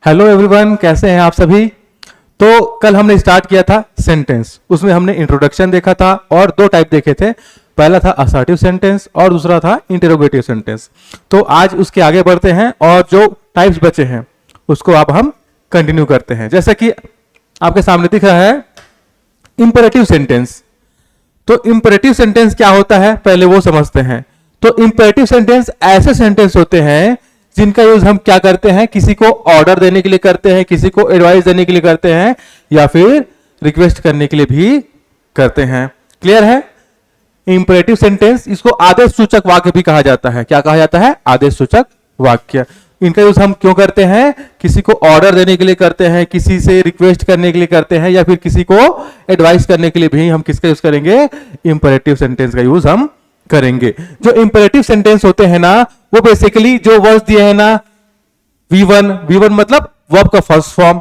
Hello everyone, कैसे हैं आप सभी। तो कल हमने स्टार्ट किया था सेंटेंस। उसमें हमने इंट्रोडक्शन देखा था और दो टाइप देखे थे। पहला था असर्टिव सेंटेंस और दूसरा था इंटरोगेटिव सेंटेंस। तो आज उसके आगे बढ़ते हैं और जो टाइप्स बचे हैं उसको अब हम कंटिन्यू करते हैं। जैसे कि आपके सामने दिख रहा है इंपरेटिव सेंटेंस। तो इंपरेटिव सेंटेंस क्या होता है पहले वो समझते हैं। तो इंपरेटिव सेंटेंस ऐसे सेंटेंस होते हैं जिनका यूज हम क्या करते हैं, किसी को ऑर्डर देने के लिए करते हैं, किसी को एडवाइस देने के लिए करते हैं या फिर रिक्वेस्ट करने के लिए भी करते हैं। क्लियर है। इंपरेटिव सेंटेंस, इसको आदेश सूचक वाक्य भी कहा जाता है। क्या कहा जाता है? आदेश सूचक वाक्य। इनका यूज हम क्यों करते हैं? किसी को ऑर्डर देने के लिए करते हैं, किसी से रिक्वेस्ट करने के लिए करते हैं या फिर किसी को एडवाइस करने के लिए भी हम किसका यूज करेंगे? इंपरेटिव सेंटेंस का यूज हम करेंगे। जो इंपरेटिव सेंटेंस होते हैं ना, वो बेसिकली जो वर्ड्स दिए हैं ना, V1 मतलब वर्ब का फर्स्ट फॉर्म,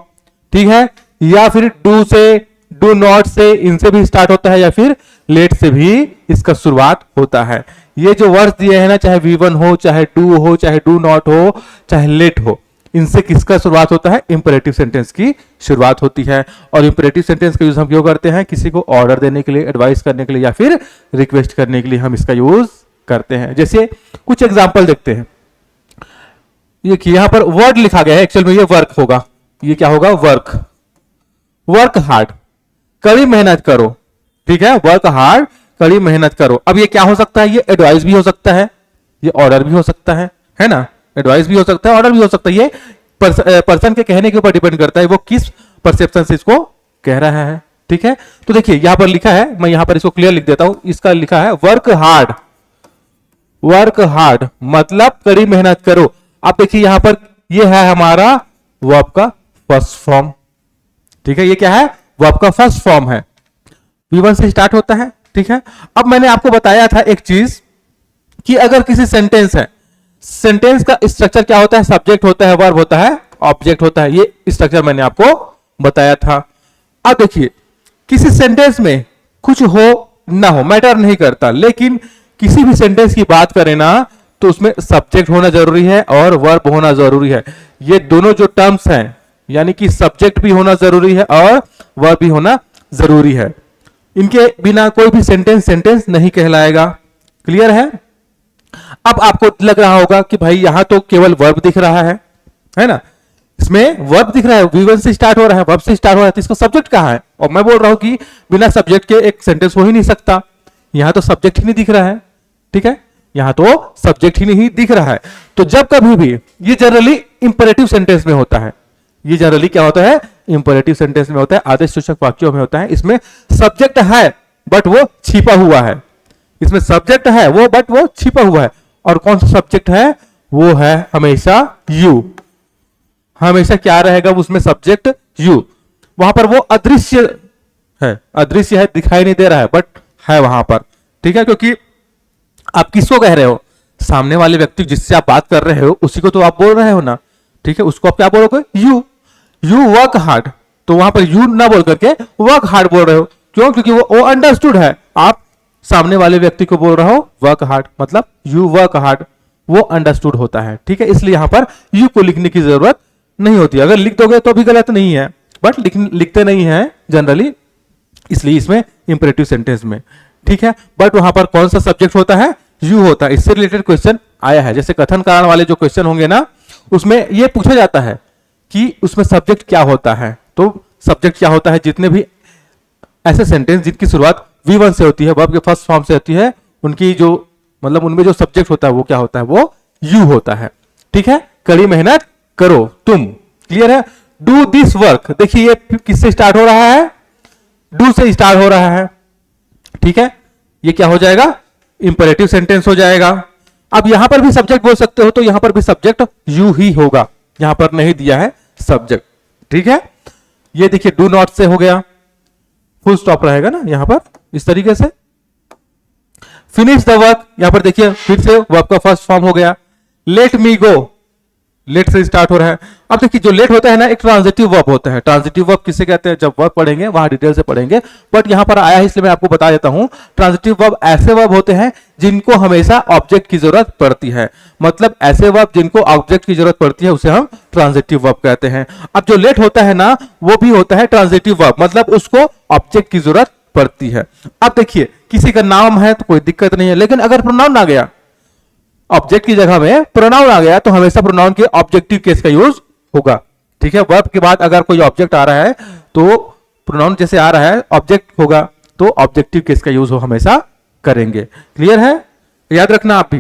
ठीक है, या फिर डू से, डू नॉट से, इनसे भी स्टार्ट होता है या फिर लेट से भी इसका शुरुआत होता है। ये जो वर्ड्स दिए हैं ना, चाहे V1 हो, चाहे डू हो, चाहे डू नॉट हो, चाहे लेट हो, इनसे किसका शुरुआत होता है? इंपरेटिव सेंटेंस की शुरुआत होती है। और इंपरेटिव सेंटेंस का यूज हम क्यों करते हैं? किसी को ऑर्डर देने के लिए, एडवाइस करने के लिए या फिर रिक्वेस्ट करने के लिए हम इसका यूज करते हैं। जैसे कुछ एग्जांपल देखते हैं। ये यहां पर वर्ड लिखा गया है, एक्चुअल में ये वर्क होगा। ये क्या होगा? वर्क। वर्क हार्ड, कड़ी मेहनत करो, ठीक है। वर्क हार्ड, कड़ी मेहनत करो। अब ये क्या हो सकता है? ये एडवाइस भी हो सकता है, ये ऑर्डर भी हो सकता है ना। एडवाइस भी हो सकता है, ऑर्डर भी हो सकता है। ये पर्सन के कहने के ऊपर डिपेंड करता है, वो किस परसेप्शन से इसको कह रहा है, ठीक है। तो देखिए यहां पर लिखा है, मैं यहां पर इसको क्लियर लिख देता हूं। इसका लिखा है वर्क हार्ड। वर्क हार्ड मतलब कड़ी मेहनत करो। अब देखिए यहां पर ये है हमारा वर्ब का फर्स्ट फॉर्म, ठीक है। ये क्या है? वर्ब का फर्स्ट फॉर्म है, V1 से स्टार्ट होता है, ठीक है। अब मैंने आपको बताया था एक चीज कि अगर किसी सेंटेंस है, सेंटेंस का स्ट्रक्चर क्या होता है? सब्जेक्ट होता है, वर्ब होता है, ऑब्जेक्ट होता है। ये स्ट्रक्चर मैंने आपको बताया था। अब देखिए किसी सेंटेंस में कुछ हो ना हो मैटर नहीं करता, लेकिन किसी भी सेंटेंस की बात करें ना तो उसमें सब्जेक्ट होना जरूरी है और वर्ब होना जरूरी है। ये दोनों जो टर्म्स हैं, यानी कि सब्जेक्ट भी होना जरूरी है और वर्ब भी होना जरूरी है। इनके बिना कोई भी सेंटेंस नहीं कहलाएगा। क्लियर है। अब आपको लग रहा होगा कि भाई यहां तो केवल वर्ब दिख रहा है ना। इसमें वर्ब दिख रहा है, V1 से स्टार्ट हो रहा है, वर्ब से स्टार्ट हो रहा है, तो इसका सब्जेक्ट कहां है? और मैं बोल रहा हूं कि बिना सब्जेक्ट के एक सेंटेंस हो ही नहीं सकता। यहां तो सब्जेक्ट ही नहीं दिख रहा है, ठीक है। यहां तो सब्जेक्ट ही नहीं दिख रहा है। तो जब कभी भी, ये जनरली इंपरेटिव सेंटेंस में होता है, ये जनरली क्या होता है? इंपरेटिव सेंटेंस में होता है, आदेश सूचक वाक्यों में होता है। इसमें सब्जेक्ट है बट वो छिपा हुआ है। इसमें सब्जेक्ट है वो, बट वो छिपा हुआ है। और कौन सा सब्जेक्ट है? वो है हमेशा यू। हमेशा क्या रहेगा उसमें? Subject you. वहां पर वो अदृश्य है, दिखाई नहीं दे रहा है, बट है वहां पर, ठीक है। क्योंकि आप किसको कह रहे हो? सामने वाले व्यक्ति जिससे आप बात कर रहे हो उसी को तो आप बोल रहे हो ना, ठीक है। उसको आप क्या बोलोगे? You work hard. तो वहां पर यू ना बोल करके वर्क हार्ड बोल रहे हो। क्यों? क्योंकि वो अंडरस्टूड है। आप सामने वाले व्यक्ति को बोल रहे हो वर्क हार्ड, मतलब यू वर्क हार्ड, वो अंडरस्टूड होता है, ठीक है। इसलिए यहां पर यू को लिखने की जरूरत नहीं होती। अगर लिख दोगे तो भी गलत नहीं है, बट लिखते नहीं है जनरली, इसलिए इसमें इंपरेटिव सेंटेंस में, ठीक है। बट वहां पर कौन सा सब्जेक्ट होता है? यू होता है। इससे रिलेटेड क्वेश्चन आया है, जैसे कथन कारण वाले जो क्वेश्चन होंगे ना, उसमें यह पूछा जाता है कि उसमें सब्जेक्ट क्या होता है। तो सब्जेक्ट क्या होता है? जितने भी ऐसे सेंटेंस जिनकी शुरुआत V1 से होती है, वर्ब के फर्स्ट फॉर्म से होती है, उनकी जो मतलब उनमें जो सब्जेक्ट होता है वो क्या होता है? वो यू होता है, ठीक है। कड़ी मेहनत करो तुम। क्लियर है। डू दिस वर्क, देखिए ये किससे स्टार्ट हो रहा है? डू से स्टार्ट हो रहा है, ठीक है। ये क्या हो जाएगा? इंपरेटिव सेंटेंस हो जाएगा। अब यहां पर भी सब्जेक्ट बोल सकते हो, तो यहां पर भी सब्जेक्ट यू ही होगा। यहां पर नहीं दिया है सब्जेक्ट, ठीक है। ये देखिए डू नॉट से हो गया, फुल स्टॉप रहेगा ना यहां पर, इस तरीके से। फिनिश द वर्क, यहां पर देखिए फिर से वर्ब का फर्स्ट फॉर्म हो गया। लेट मी गो, लेट से स्टार्ट हो रहा है। अब देखिए जो लेट होता है ना, एक ट्रांजिटिव वर्ब होता है। ट्रांजिटिव वर्ब किसे कहते हैं, जब वर्ब पढ़ेंगे वहां डिटेल से पढ़ेंगे, बट यहां पर आया है इसलिए मैं आपको बता देता हूं। ट्रांजिटिव वर्ब ऐसे वर्ब होते हैं जिनको हमेशा ऑब्जेक्ट की जरूरत पड़ती है। मतलब ऐसे वर्ब जिनको ऑब्जेक्ट की जरूरत पड़ती है उसे हम ट्रांजिटिव वर्ब कहते हैं। अब जो लेट होता है ना, वो भी होता है ट्रांजिटिव वर्ब, मतलब उसको ऑब्जेक्ट की जरूरत पड़ती है। अब देखिए किसी का नाम है तो कोई दिक्कत नहीं है, लेकिन अगर प्रोनाउन आ गया, ऑब्जेक्ट की जगह में प्रोनाउन आ गया, तो हमेशा प्रोनाउन के ऑब्जेक्टिव केस का यूज होगा। ठीक है, वर्ब के बाद अगर कोई ऑब्जेक्ट आ रहा है तो प्रोनाउन जैसे आ रहा है ऑब्जेक्ट होगा, तो ऑब्जेक्टिव केस का यूज हो हमेशा करेंगे। क्लियर है, याद रखना आप भी।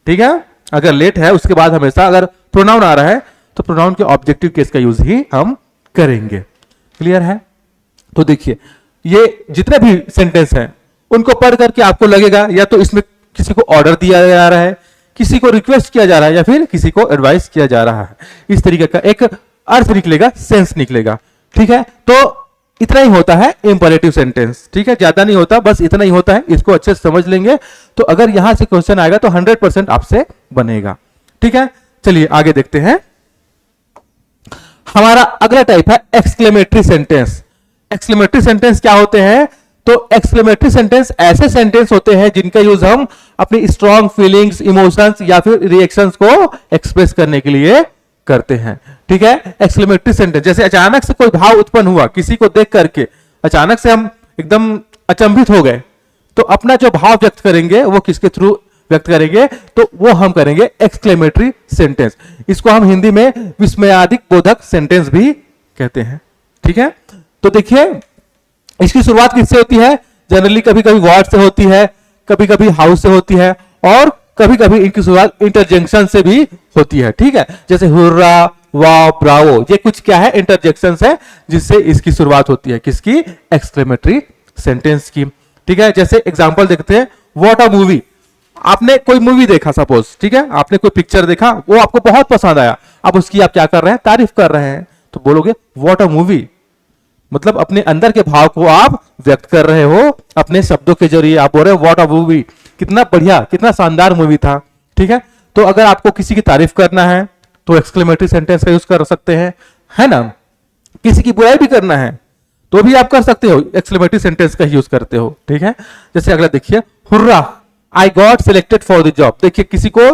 ठीक है, अगर लेट है उसके बाद हमेशा अगर प्रोनाउन आ रहा है तो प्रोनाउन के ऑब्जेक्टिव केस का यूज ही हम करेंगे। क्लियर है, तो देखिए ये जितने भी सेंटेंस हैं उनको पढ़ करके आपको लगेगा या तो इसमें किसी को ऑर्डर दिया जा रहा है, किसी को रिक्वेस्ट किया जा रहा है, या फिर किसी को एडवाइस किया जा रहा है। इस तरीके का एक अर्थ निकलेगा, सेंस निकलेगा। ठीक है, तो इतना ही होता है इंपरेटिव सेंटेंस। ठीक है, ज्यादा नहीं होता, बस इतना ही होता है। इसको अच्छे से समझ लेंगे तो अगर यहां से क्वेश्चन आएगा तो 100% आपसे बनेगा। ठीक है, चलिए आगे देखते हैं। हमारा अगला टाइप है एक्सक्लेमेटरी सेंटेंस। एक्सक्लेमेटरी सेंटेंस क्या होते हैं, तो एक्सक्लेमेटरी सेंटेंस ऐसे सेंटेंस होते हैं जिनका यूज हम अपनी स्ट्रॉन्ग फीलिंग्स, इमोशंस या फिर रिएक्शंस को एक्सप्रेस करने के लिए करते हैं। ठीक है, एक्सक्लेमेटरी सेंटेंस जैसे अचानक से कोई भाव उत्पन्न हुआ, किसी को देख करके अचानक से हम एकदम अचंभित हो गए, तो अपना जो भाव व्यक्त करेंगे वो किसके थ्रू व्यक्त करेंगे, तो वो हम करेंगे एक्सक्लेमेटरी सेंटेंस। इसको हम हिंदी में विस्मयादिक बोधक सेंटेंस भी कहते हैं। ठीक है, तो देखिए इसकी शुरुआत किससे होती है, जनरली कभी कभी वर्ड से होती है, कभी कभी हाउस से होती है, और कभी कभी इनकी शुरुआत इंटरजेक्शन से भी होती है। ठीक है, जैसे हुर्रा, वाव, ब्रावो, ये कुछ क्या है, इंटरजेक्शन है जिससे इसकी शुरुआत होती है, किसकी, एक्सक्लेमेटरी सेंटेंस की। ठीक है, जैसे एग्जांपल देखते हैं, व्हाट अ मूवी। आपने कोई मूवी देखा सपोज, ठीक है, आपने कोई पिक्चर देखा, वो आपको बहुत पसंद आया, अब उसकी आप क्या कर रहे हैं, तारीफ कर रहे हैं, तो बोलोगे व्हाट अ मूवी। मतलब अपने अंदर के भाव को आप व्यक्त कर रहे हो अपने शब्दों के जरिए, आप बोल रहे हो व्हाट अ मूवी, कितना बढ़िया, कितना शानदार मूवी था। ठीक है, तो अगर आपको किसी की तारीफ करना है तो एक्सक्लेमेटरी सेंटेंस का यूज कर सकते हैं, है ना। किसी की बुराई भी करना है तो भी आप कर सकते हो, एक्सक्लेमेटरी सेंटेंस का यूज करते हो। ठीक है, जैसे अगला देखिए, hurrah, I got selected for the job. देखिए किसी को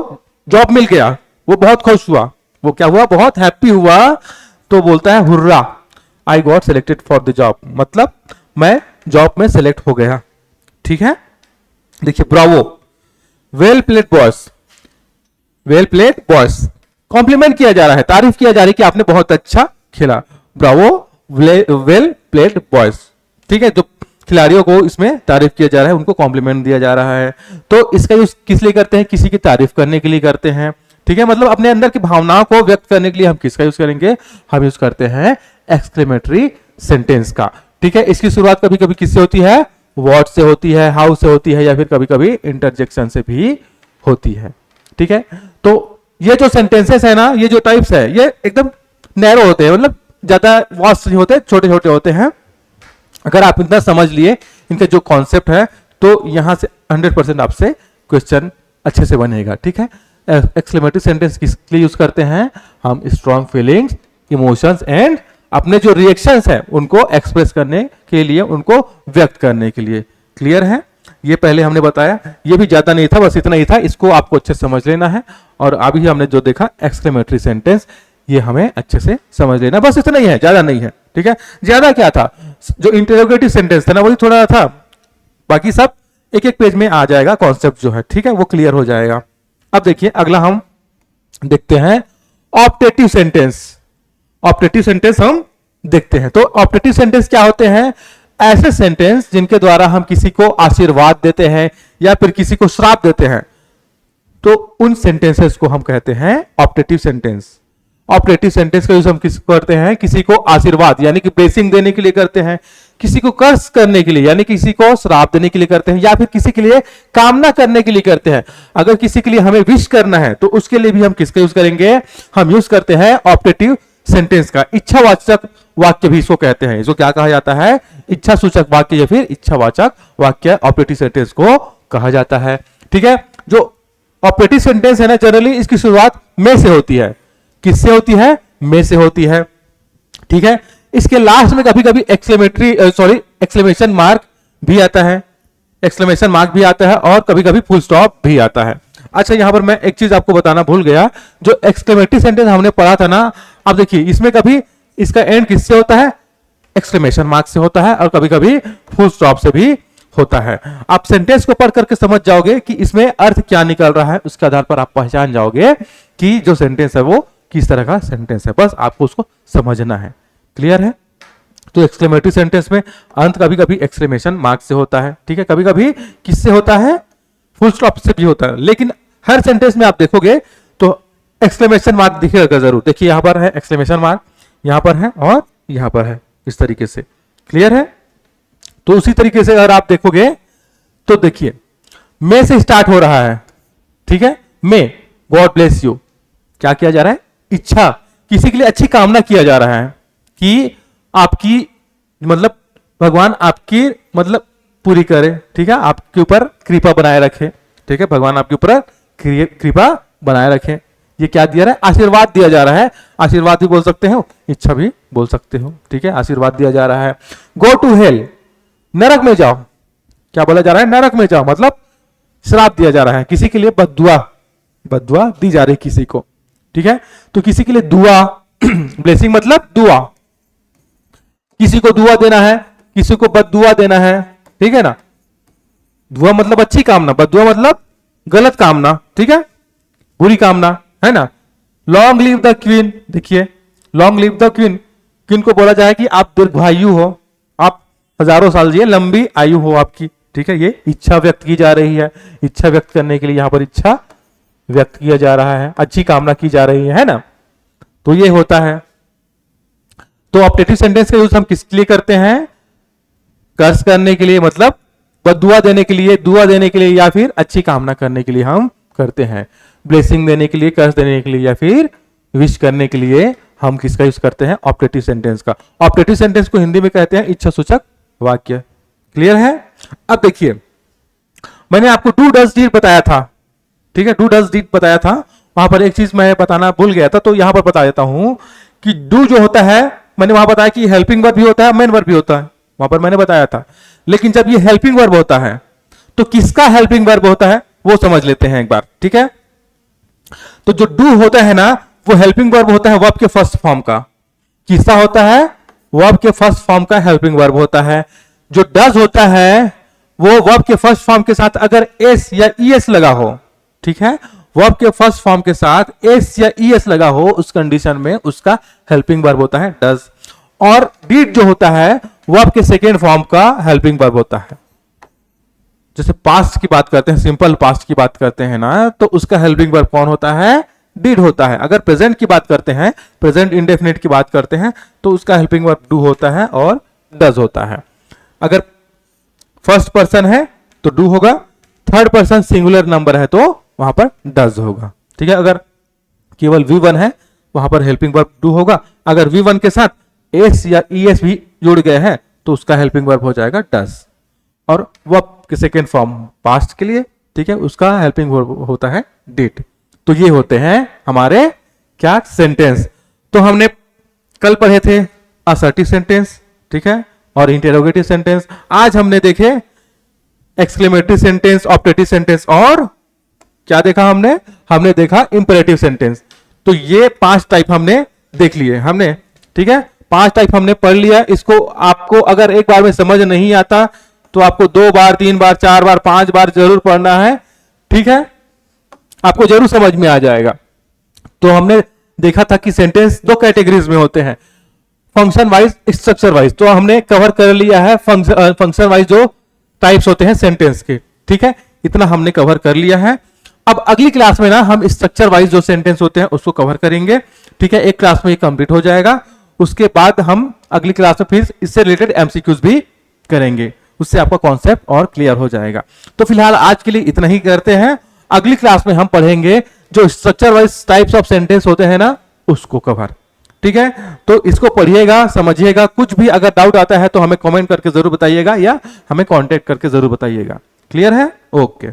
जॉब मिल गया, वो बहुत खुश हुआ, वो क्या हुआ, बहुत हैप्पी हुआ, तो बोलता है hurrah, I got selected for the job, मतलब मैं जॉब में सिलेक्ट हो गया। ठीक है, देखिए bravo, well played boys, well played boys, compliment किया जा रहा है, तारीफ किया जा रही है कि आपने बहुत अच्छा खेला, ब्रावो वेल प्लेड बॉयस। ठीक है, जो खिलाड़ियों को इसमें तारीफ किया जा रहा है, उनको कॉम्प्लीमेंट दिया जा रहा है, तो इसका यूज किस लिए करते हैं, किसी की तारीफ करने के लिए करते हैं। ठीक है, मतलब अपने अंदर की भावनाओं को व्यक्त करने के लिए हम किसका यूज करेंगे, हम यूज करते हैं एक्सक्लेमेटरी सेंटेंस का। ठीक है, इसकी शुरुआत कभी कभी किससे होती है, व्हाट से होती है, हाउ से होती है, या फिर कभी कभी इंटरजेक्शन से भी होती है। ठीक है, तो ये जो सेंटेंसेस है ना, ये जो टाइप्स है, ये एकदम नैरो होते हैं, मतलब ज्यादा वास्ट नहीं होते, छोटे छोटे होते हैं। अगर आप इतना समझ लिए इनका जो कॉन्सेप्ट है, तो यहां से 100% आपसे क्वेश्चन अच्छे से बनेगा। ठीक है, एक्सक्लेमेटरी सेंटेंस किस लिए यूज करते हैं, हम स्ट्रॉन्ग फीलिंग्स, इमोशंस एंड अपने जो रिएक्शंस है उनको एक्सप्रेस करने के लिए, उनको व्यक्त करने के लिए। क्लियर है, ये पहले हमने बताया, ये भी ज्यादा नहीं था, बस इतना ही था, इसको आपको अच्छे से समझ लेना है। और अभी हमने जो देखा एक्सक्लेमेटरी सेंटेंस, ये हमें अच्छे से समझ लेना, बस इतना ही है, ज्यादा नहीं है। ठीक है, ज्यादा क्या था, जो इंटरोगेटिव सेंटेंस था ना, वही थोड़ा था, बाकी सब एक एक पेज में आ जाएगा कॉन्सेप्ट जो है। ठीक है, वो क्लियर हो जाएगा। अब देखिए अगला हम देखते हैं ऑप्टेटिव सेंटेंस। ऑप्टेटिव सेंटेंस हम देखते हैं, तो ऑप्टेटिव सेंटेंस क्या होते हैं, ऐसे सेंटेंस जिनके द्वारा हम किसी को आशीर्वाद देते हैं या फिर किसी को श्राप देते हैं, तो उन सेंटेंसेस को हम कहते हैं ऑप्टेटिव सेंटेंस। ऑप्टेटिव सेंटेंस का यूज हम किस करते हैं, किसी को आशीर्वाद यानी कि ब्लेसिंग देने के लिए करते हैं, किसी को कर्ज करने के लिए यानी किसी को श्राप देने के लिए करते हैं, या फिर किसी के लिए कामना करने के लिए करते हैं। अगर किसी के लिए हमें विश करना है तो उसके लिए भी हम किसका यूज करेंगे, हम यूज करते हैं ऑप्टेटिव सेंटेंस का। इच्छावाचक वाक्य भी इसको कहते हैं, इसको क्या कहा जाता है, इच्छा सूचक वाक्य या फिर इच्छावाचक वाक्य ऑप्टेटिव सेंटेंस को कहा जाता है। ठीक है, जो ऑप्टेटिव सेंटेंस है ना, जनरली इसकी शुरुआत में से होती है, किससे होती है? में से होती है, ठीक है। इसके लास्ट में कभी कभी एक्सक्लेमेशन मार्क भी आता है, एक्सक्लेमेशन मार्क भी आता है और कभी कभी फुल स्टॉप भी आता है। अच्छा, यहां पर मैं एक चीज आपको बताना भूल गया, जो एक्सक्लेमेटरी सेंटेंस हमने पढ़ा था ना, अब देखिए इसमें कभी इसका एंड किससे होता है? एक्सक्लेमेशन मार्क से होता है और कभी कभी फुल स्टॉप से भी होता है। आप सेंटेंस को पढ़ करके समझ जाओगे कि इसमें अर्थ क्या निकल रहा है, उसके आधार पर आप पहचान जाओगे कि जो सेंटेंस है वो किस तरह का सेंटेंस है, बस आपको उसको समझना है। क्लियर है? तो एक्सक्लेमेटरी सेंटेंस में अंत कभी कभी एक्सक्लेमेशन मार्क से होता है, ठीक है, कभी कभी किससे होता है? फुल स्टॉप से भी होता है, लेकिन हर सेंटेंस में आप देखोगे तो एक्सक्लेमेशन मार्क दिखेगा जरूर। देखिए यहां पर है एक्सक्लेमेशन मार्क, यहां पर है और यहां पर है, इस तरीके से। क्लियर है? तो उसी तरीके से अगर आप देखोगे तो देखिए मे से स्टार्ट हो रहा है, ठीक है, मे, गॉड ब्लेस यू, क्या किया जा रहा है? इच्छा, किसी के लिए अच्छी कामना किया जा रहा है कि आपकी मतलब भगवान आपकी मतलब पूरी करे, ठीक है, आपके ऊपर कृपा बनाए रखे, ठीक है, भगवान आपके ऊपर कृपा बनाए रखे। ये क्या दिया रहा है? आशीर्वाद दिया जा रहा है। आशीर्वाद भी बोल सकते हो, इच्छा भी बोल सकते हो, ठीक है, आशीर्वाद दिया जा रहा है। गो टू हेल, नरक में जाओ, क्या बोला जा रहा है? नरक में जाओ, मतलब श्राप दिया जा रहा है किसी के लिए, बद्दुआ, बद्दुआ दी जा रही किसी को, ठीक है। तो किसी के लिए दुआ ब्लेसिंग मतलब दुआ, किसी को दुआ देना है, किसी को बद्दुआ देना है, ठीक है ना। दुआ मतलब अच्छी कामना, बद्दुआ मतलब गलत कामना, ठीक है, बुरी कामना, है ना। लॉन्ग लिव द क्वीन, देखिए long live the queen, queen को बोला जाए कि आप दीर्घायु हो, आप हजारों साल जिए, लंबी आयु हो आपकी, ठीक है। ये इच्छा व्यक्त की जा रही है, इच्छा व्यक्त करने के लिए यहां पर इच्छा व्यक्त किया जा रहा है, अच्छी कामना की जा रही है ना। तो ये होता है। तो ऑप्टेटिव सेंटेंस का यूज हम किसके लिए करते हैं? कर्ज करने के लिए, मतलब बद्दुआ देने के लिए, दुआ देने के लिए, या फिर अच्छी कामना करने के लिए हम करते हैं। ब्लेसिंग देने के लिए, कर्ज देने के लिए, या फिर विश करने के लिए हम किसका यूज करते हैं? ऑप्टेटिव सेंटेंस का। ऑप्टेटिव सेंटेंस को हिंदी में कहते हैं इच्छा सूचक वाक्य। क्लियर है? अब देखिए मैंने आपको डू डज डीड बताया था, ठीक है, डू डज डीड बताया था, वहां पर एक चीज मैं बताना भूल गया था, तो यहां पर बता देता हूं कि डू जो होता है, मैंने वहां बताया कि हेल्पिंग वर्ब भी होता है, मेन वर्ब भी होता है, वहां पर मैंने बताया था। लेकिन जब ये हेल्पिंग वर्ब होता है तो किसका हेल्पिंग वर्ब होता है वो समझ लेते हैं एक बार, ठीक है। तो जो डू होता है ना, वो हेल्पिंग वर्ब होता है वर्ब के फर्स्ट फॉर्म का। किसका होता है? वर्ब के फर्स्ट फॉर्म का हेल्पिंग वर्ब होता है। जो डज होता है वो वर्ब के फर्स्ट फॉर्म के साथ अगर एस या ईएस लगा हो, ठीक है, वर्ब के फर्स्ट फॉर्म के साथ एस या ईएस लगा हो, उस कंडीशन में उसका हेल्पिंग वर्ब होता है डज। और डीड जो होता है वर्ब के सेकेंड फॉर्म का हेल्पिंग वर्ब होता है। जैसे पास्ट की बात करते हैं, सिंपल पास्ट की बात करते हैं ना, तो उसका हेल्पिंग वर्ब कौन होता है? डीड होता है। अगर प्रेजेंट की बात करते हैं, प्रेजेंट इंडेफिनिट की बात करते हैं, तो उसका हेल्पिंग वर्ब डू होता है और डज होता है। अगर फर्स्ट पर्सन है तो डू होगा, थर्ड पर्सन सिंगुलर नंबर है तो वहां पर डज होगा, ठीक है। अगर केवल V1 है वहां पर हेल्पिंग वर्ब डू होगा। अगर V1 के साथ एस या ईएस भी जुड़ गए हैं तो उसका हेल्पिंग वर्ब हो जाएगा डज। और वर्ब के सेकेंड फॉर्म पास्ट के लिए, ठीक है, उसका हेल्पिंग वर्ब होता है डिड। तो ये होते हैं हमारे क्या? सेंटेंस। तो हमने कल पढ़े थे असर्टिव सेंटेंस, ठीक है, और इंटेरोगेटिव सेंटेंस। आज हमने देखे एक्सक्लेमेटरी सेंटेंस, ऑप्टेटिव सेंटेंस, और क्या देखा हमने? हमने देखा इंपेरेटिव सेंटेंस। तो ये 5 टाइप हमने देख लिए हमने, ठीक है, 5 टाइप हमने पढ़ लिया। इसको आपको अगर एक बार में समझ नहीं आता तो आपको 2 बार, 3 बार, 4 बार, 5 बार जरूर पढ़ना है, ठीक है, आपको जरूर समझ में आ जाएगा। तो हमने देखा था कि सेंटेंस 2 कैटेगरीज में होते हैं, फंक्शन वाइज, स्ट्रक्चर वाइज। तो हमने कवर कर लिया है फंक्शन वाइज जो टाइप्स होते हैं सेंटेंस के, ठीक है, इतना हमने कवर कर लिया है। अब अगली क्लास में ना हम स्ट्रक्चर वाइज जो सेंटेंस होते हैं उसको कवर करेंगे, ठीक है। एक क्लास में ये कंप्लीट हो जाएगा, उसके बाद हम अगली क्लास में फिर इससे रिलेटेड एमसीक्यूज भी करेंगे, उससे आपका कॉन्सेप्ट और क्लियर हो जाएगा। तो फिलहाल आज के लिए इतना ही करते हैं। अगली क्लास में हम पढ़ेंगे जो structure wise types of sentence होते हैं ना, उसको कवर, ठीक है। तो इसको पढ़िएगा, समझिएगा। कुछ भी अगर डाउट आता है तो हमें कमेंट करके जरूर बताइएगा या हमें कांटेक्ट करके जरूर बताइएगा। क्लियर है? ओके।